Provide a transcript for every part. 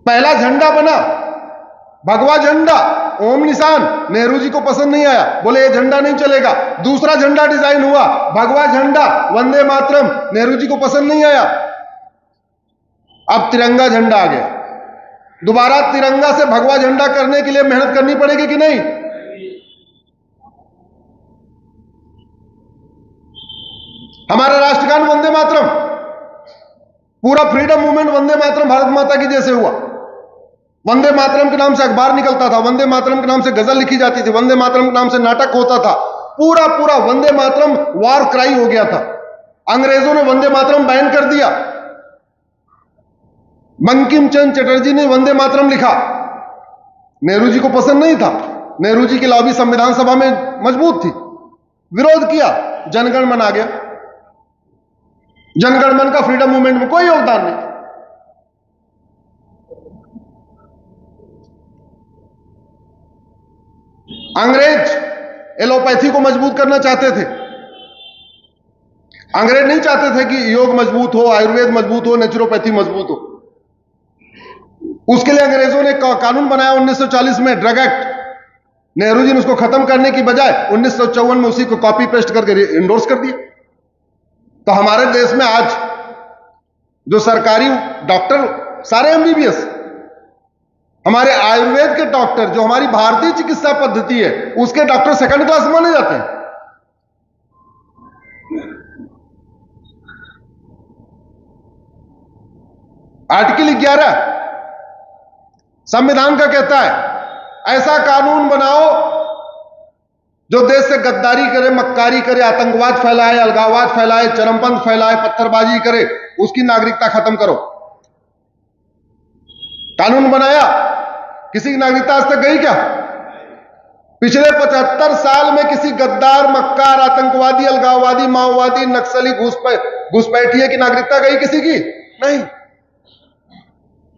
पहला झंडा बना भगवा झंडा, ओम निशान, नेहरू जी को पसंद नहीं आया, बोले ये झंडा नहीं चलेगा। दूसरा झंडा डिजाइन हुआ भगवा झंडा, वंदे मातरम, नेहरू जी को पसंद नहीं आया। अब तिरंगा झंडा आ गया। दोबारा तिरंगा से भगवा झंडा करने के लिए मेहनत करनी पड़ेगी कि नहीं? हमारा राष्ट्रगान वंदे मातरम, पूरा फ्रीडम मूवमेंट वंदे मातरम भारत माता की जैसे हुआ। वंदे मातरम के नाम से अखबार निकलता था, वंदे मातरम के नाम से गजल लिखी जाती थी, वंदे मातरम के नाम से नाटक होता था। पूरा पूरा वंदे मातरम वॉर क्राई हो गया था। अंग्रेजों ने वंदे मातरम बैन कर दिया। बंकिम चंद्र चटर्जी ने वंदे मातरम लिखा, नेहरू जी को पसंद नहीं था। नेहरू जी की लॉबी संविधान सभा में मजबूत थी, विरोध किया, जनगण मन आ गया। जनगण मन का फ्रीडम मूवमेंट में कोई योगदान नहीं। अंग्रेज एलोपैथी को मजबूत करना चाहते थे। अंग्रेज नहीं चाहते थे कि योग मजबूत हो, आयुर्वेद मजबूत हो, नेचुरोपैथी मजबूत हो। उसके लिए अंग्रेजों ने कानून बनाया 1940 में, ड्रग एक्ट। नेहरू जी ने उसको खत्म करने की बजाय 1954 में उसी को कॉपी पेस्ट करके इंडोर्स कर दिया। तो हमारे देश में आज जो सरकारी डॉक्टर सारे एमबीबीएस, हमारे आयुर्वेद के डॉक्टर, जो हमारी भारतीय चिकित्सा पद्धति है उसके डॉक्टर सेकंड क्लास माने जाते हैं। आर्टिकल 11 संविधान का कहता है ऐसा कानून बनाओ जो देश से गद्दारी करे, मक्कारी करे, आतंकवाद फैलाए, अलगाववाद फैलाए, चरमपंथ फैलाए, पत्थरबाजी करे, उसकी नागरिकता खत्म करो। कानून बनाया, किसी की नागरिकता आज तक गई क्या? पिछले 75 साल में किसी गद्दार, मक्कार, आतंकवादी, अलगाववादी, माओवादी, नक्सली, घुसपैठिए की नागरिकता गई किसी की? नहीं।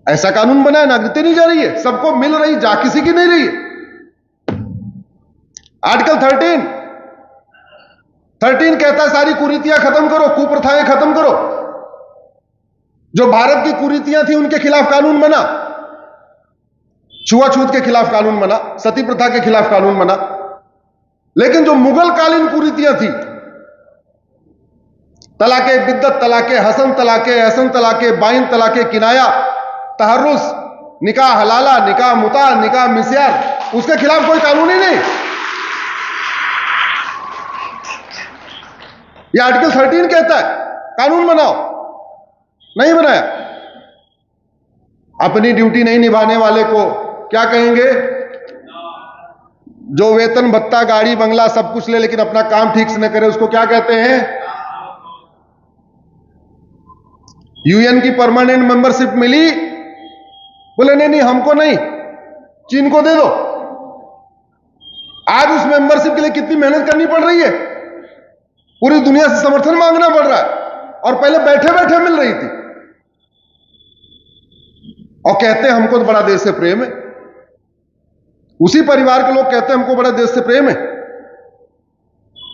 ऐसा कानून बनाया, नागरिकता नहीं जा रही है, सबको मिल रही, जा किसी की नहीं रही। आर्टिकल 13 कहता है सारी कुरीतियां खत्म करो, कुप्रथाएं खत्म करो। जो भारत की कुरीतियां थी उनके खिलाफ कानून बना, छुआछूत के खिलाफ कानून बना, सती प्रथा के खिलाफ कानून बना। लेकिन जो मुगल कालीन कुरीतियां थी, तलाके बिद्दत तलाके, हसन तलाके, एहसन तलाके, बाइन तलाके, किनाया, तहर्रुस, निकाह हलाला, निकाह मुता, निकाह मिस्यार, उसके खिलाफ कोई कानून ही नहीं। ये आर्टिकल 13 कहता है कानून बनाओ, नहीं बनाया। अपनी ड्यूटी नहीं निभाने वाले को क्या कहेंगे? जो वेतन भत्ता, गाड़ी बंगला सब कुछ ले लेकिन अपना काम ठीक से न करे, उसको क्या कहते हैं? यूएन की परमानेंट मेंबरशिप मिली, बोले नहीं नहीं हमको नहीं, चीन को दे दो। आज उस मेंबरशिप के लिए कितनी मेहनत करनी पड़ रही है, पूरी दुनिया से समर्थन मांगना पड़ रहा है, और पहले बैठे बैठे मिल रही थी। और कहते हैं हमको तो बड़ा देश से प्रेम है। उसी परिवार के लोग कहते हैं हमको बड़ा देश से प्रेम है।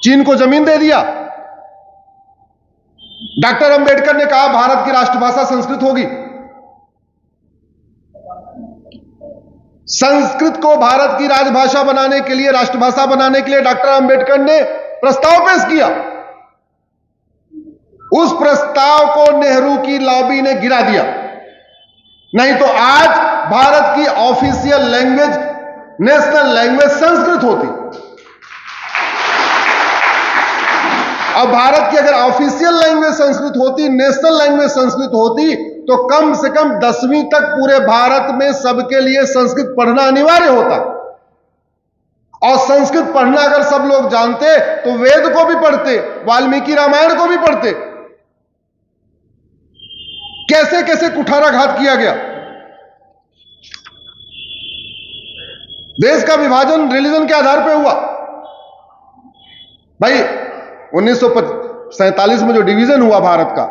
चीन को जमीन दे दिया। डॉक्टर अंबेडकर ने कहा भारत की राष्ट्रभाषा संस्कृत होगी। संस्कृत को भारत की राजभाषा बनाने के लिए, राष्ट्रभाषा बनाने के लिए डॉक्टर अंबेडकर ने प्रस्ताव पेश किया। उस प्रस्ताव को नेहरू की लॉबी ने गिरा दिया। नहीं तो आज भारत की official language, national language Sanskrit होती। अब भारत की अगर ऑफिशियल लैंग्वेज संस्कृत होती, नेशनल लैंग्वेज संस्कृत होती, तो कम से कम 10वीं तक पूरे भारत में सबके लिए संस्कृत पढ़ना अनिवार्य होता। और संस्कृत पढ़ना अगर सब लोग जानते तो वेद को भी पढ़ते, वाल्मीकि रामायण को भी पढ़ते। कैसे कैसे कुठाराघात किया गया। देश का विभाजन रिलीजन के आधार पर हुआ। भाई 1947 में जो डिवीजन हुआ भारत का,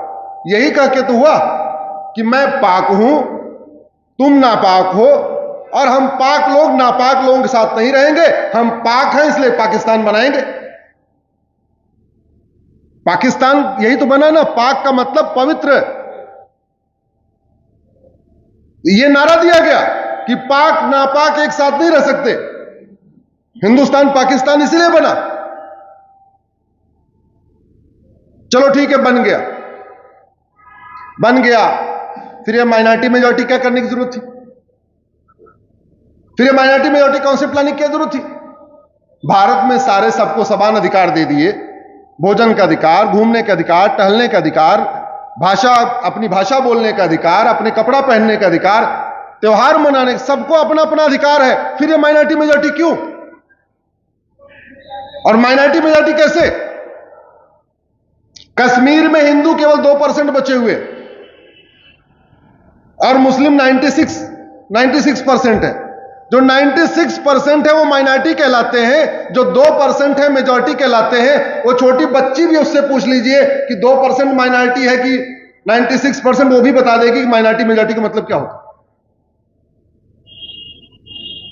यही कह के तो हुआ कि मैं पाक हूं, तुम नापाक हो, और हम पाक लोग नापाक लोगों के साथ नहीं रहेंगे। हम पाक हैं इसलिए पाकिस्तान बनाएंगे। पाकिस्तान यही तो बना ना, पाक का मतलब पवित्र। ये नारा दिया गया कि पाक नापाक एक साथ नहीं रह सकते, हिंदुस्तान पाकिस्तान इसलिए बना। चलो ठीक है, बन गया, फिर ये माइनॉरिटी मेजॉरिटी क्या करने की जरूरत थी? फिर ये माइनॉरिटी मेजॉरिटी काउंसिल प्लानिंग की जरूरत थी? भारत में सारे सबको समान अधिकार दे दिए, भोजन का अधिकार, घूमने का अधिकार, टहलने का अधिकार, भाषा, अपनी भाषा बोलने का अधिकार, अपने कपड़ा पहनने का अधिकार, त्योहार मनाने, सबको अपना अपना अधिकार है। फिर ये माइनॉरिटी मेजॉरिटी क्यों? और माइनॉरिटी मेजॉरिटी कैसे? कश्मीर में हिंदू केवल 2% बचे हुए और मुस्लिम 96% है। जो 96% है वो माइनॉरिटी कहलाते हैं, जो 2% है मेजॉरिटी कहलाते हैं। वो छोटी बच्ची भी उससे पूछ लीजिए कि 2% माइनॉरिटी है कि 96%, वो भी बता देगी कि माइनॉरिटी मेजॉरिटी का मतलब क्या होता है।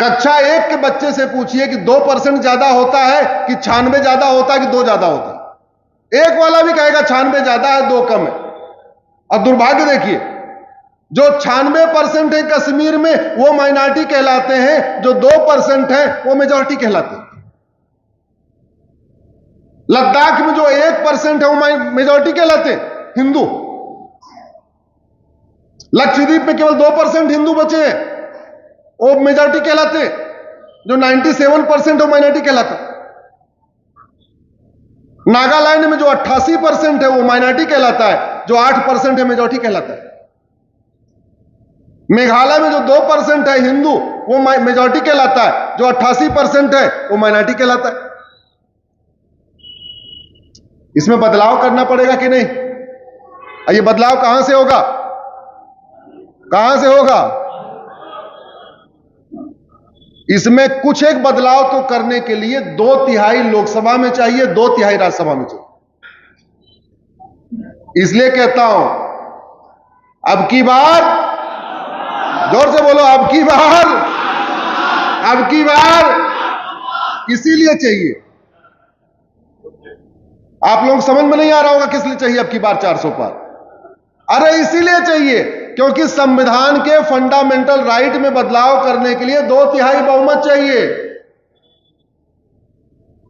कक्षा 1 के बच्चे से पूछिए कि 2% ज्यादा होता है कि 96 ज्यादा होता है कि 2 ज्यादा होता है। एक वाला भी कहेगा 96 ज्यादा है, 2 कम है। और दुर्भाग्य देखिए, जो 96% है कश्मीर में वो माइनॉरिटी कहलाते हैं, जो 2% है वो मेजॉरिटी कहलाते हैं। लद्दाख में जो 1% है वो मेजॉरिटी कहलाते हैं, हिंदू। लक्षद्वीप में केवल 2% हिंदू बचे हैं, वो मेजॉरिटी कहलाते हैं। जो 97% है वो माइनॉरिटी कहलाता है। नागालैंड में जो 88% है वो माइनॉरिटी कहलाता है, जो 8% है मेजॉरिटी कहलाता है। मेघालय में जो 2% है हिंदू वो मेजॉरिटी कहलाता है, जो 88% है वो माइनॉरिटी कहलाता है। इसमें बदलाव करना पड़ेगा कि नहीं? ये बदलाव कहां से होगा? कहां से होगा? इसमें कुछ एक बदलाव तो करने के लिए 2/3 लोकसभा में चाहिए, 2/3 राज्यसभा में चाहिए। इसलिए कहता हूं, अब की बार, जोर से बोलो, अब की बार इसीलिए चाहिए। आप लोग समझ में नहीं आ रहा होगा किस लिए चाहिए अब की बार 400 पार। अरे इसीलिए चाहिए क्योंकि संविधान के फंडामेंटल राइट में बदलाव करने के लिए 2/3 बहुमत चाहिए।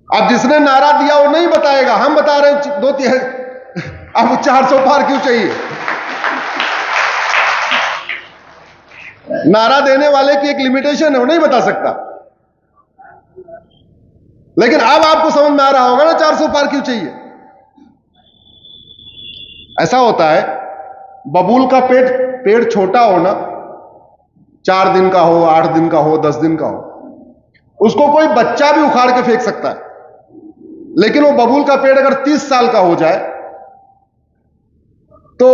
अब जिसने नारा दिया वो नहीं बताएगा, हम बता रहे हैं 2/3। अब 400 पार क्यों चाहिए? नारा देने वाले की एक लिमिटेशन है, वो नहीं बता सकता। लेकिन अब आपको समझ में आ रहा होगा ना 400 पार क्यों चाहिए। ऐसा होता है, बबूल का पेड़ छोटा हो ना, 4 दिन का हो, 8 दिन का हो, 10 दिन का हो, उसको कोई बच्चा भी उखाड़ के फेंक सकता है। लेकिन वो बबूल का पेड़ अगर 30 साल का हो जाए तो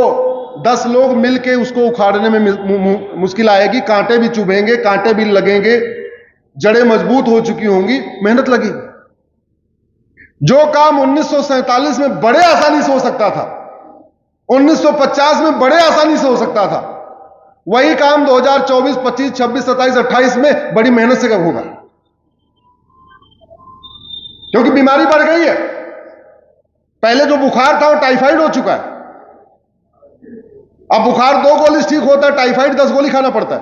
10 लोग मिलके उसको उखाड़ने में मुश्किल आएगी, कांटे भी चुभेंगे, कांटे भी लगेंगे, जड़ें मजबूत हो चुकी होंगी, मेहनत लगेगी। जो काम 1947 में बड़े आसानी से हो सकता था, 1950 में बड़े आसानी से हो सकता था, वही काम 2024, 25, 26, 27, 28 में बड़ी मेहनत से कब होगा? क्योंकि बीमारी बढ़ गई है। पहले जो बुखार था वो टाइफाइड हो चुका है। अब बुखार 2 गोली ठीक होता है, टाइफाइड 10 गोली खाना पड़ता है।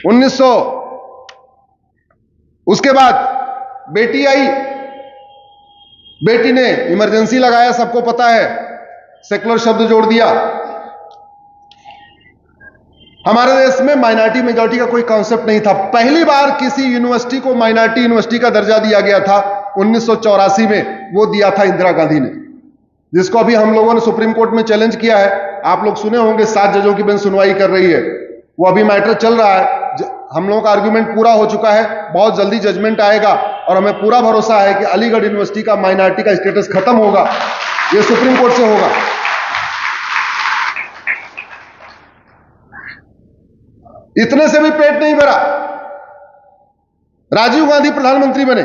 1900 उसके बाद बेटी आई, बेटी ने इमरजेंसी लगाया, सबको पता है, सेकुलर शब्द जोड़ दिया। हमारे देश में माइनॉरिटी मेजॉरिटी का कोई कॉन्सेप्ट नहीं था। पहली बार किसी यूनिवर्सिटी को माइनॉरिटी यूनिवर्सिटी का दर्जा दिया गया था 1984 में, वो दिया था इंदिरा गांधी ने, जिसको अभी हम लोगों ने सुप्रीम कोर्ट में चैलेंज किया है। आप लोग सुने होंगे 7 जजों की बेंच सुनवाई कर रही है, वो अभी मैटर चल रहा है। हम लोगों का आर्गुमेंट पूरा हो चुका है, बहुत जल्दी जजमेंट आएगा और हमें पूरा भरोसा है कि अलीगढ़ यूनिवर्सिटी का माइनॉरिटी का स्टेटस खत्म होगा, ये सुप्रीम कोर्ट से होगा। इतने से भी पेट नहीं भरा, राजीव गांधी प्रधानमंत्री बने।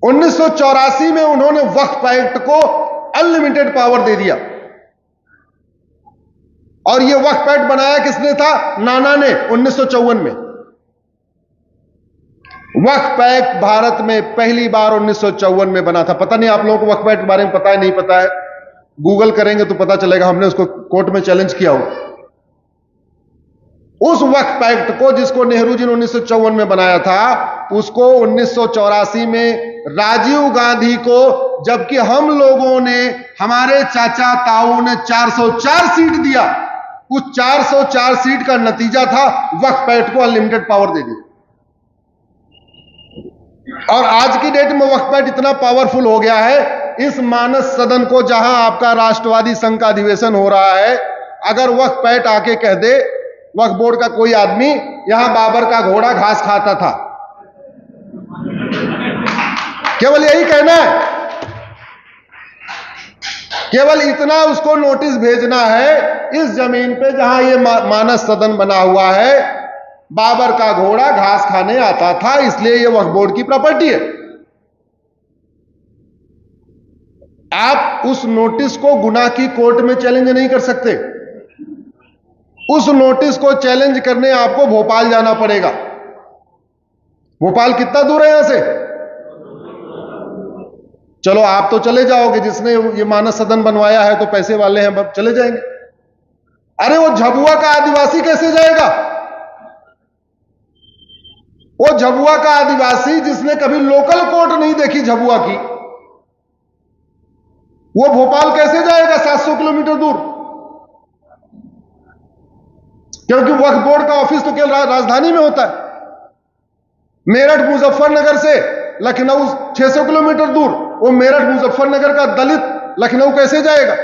1984 में उन्होंने वक्फ एक्ट को अनलिमिटेड पावर दे दिया। और यह वक्फ एक्ट बनाया किसने था? नाना ने 1954 में। वक्फ एक्ट भारत में पहली बार 1954 में बना था। पता नहीं आप लोगों को वक्फ एक्ट के बारे में पता है नहीं पता है, गूगल करेंगे तो पता चलेगा। हमने उसको कोर्ट में चैलेंज किया हो। उस वक्फ एक्ट को जिसको नेहरू जी ने 1954 में बनाया था, उसको 1984 में राजीव गांधी को, जबकि हम लोगों ने, हमारे चाचा ताऊ ने 404 सीट दिया, उस 404 सीट का नतीजा था वक्फ एक्ट को अनलिमिटेड पावर दे दी। और आज की डेट में वक्फ एक्ट इतना पावरफुल हो गया है, इस मानस सदन को, जहां आपका राष्ट्रवादी संघ का अधिवेशन हो रहा है, अगर वक्फ एक्ट आके कह दे, वक्फ बोर्ड का कोई आदमी, यहां बाबर का घोड़ा घास खाता था, केवल यही कहना है, केवल इतना उसको नोटिस भेजना है, इस जमीन पे जहां ये मानस सदन बना हुआ है, बाबर का घोड़ा घास खाने आता था, इसलिए ये वक्फ बोर्ड की प्रॉपर्टी है। आप उस नोटिस को गुनाह की कोर्ट में चैलेंज नहीं कर सकते। उस नोटिस को चैलेंज करने आपको भोपाल जाना पड़ेगा। भोपाल कितना दूर है यहां से? चलो आप तो चले जाओगे, जिसने ये मानस सदन बनवाया है तो पैसे वाले हैं, अब चले जाएंगे। अरे वो झबुआ का आदिवासी कैसे जाएगा? वो झबुआ का आदिवासी जिसने कभी लोकल कोर्ट नहीं देखी झबुआ की, वो भोपाल कैसे जाएगा 700 किलोमीटर दूर? क्योंकि वक्फ बोर्ड का ऑफिस तो केवल राजधानी में होता है। मेरठ मुजफ्फरनगर से लखनऊ 600 किलोमीटर दूर, वो मेरठ मुजफ्फरनगर का दलित लखनऊ कैसे जाएगा?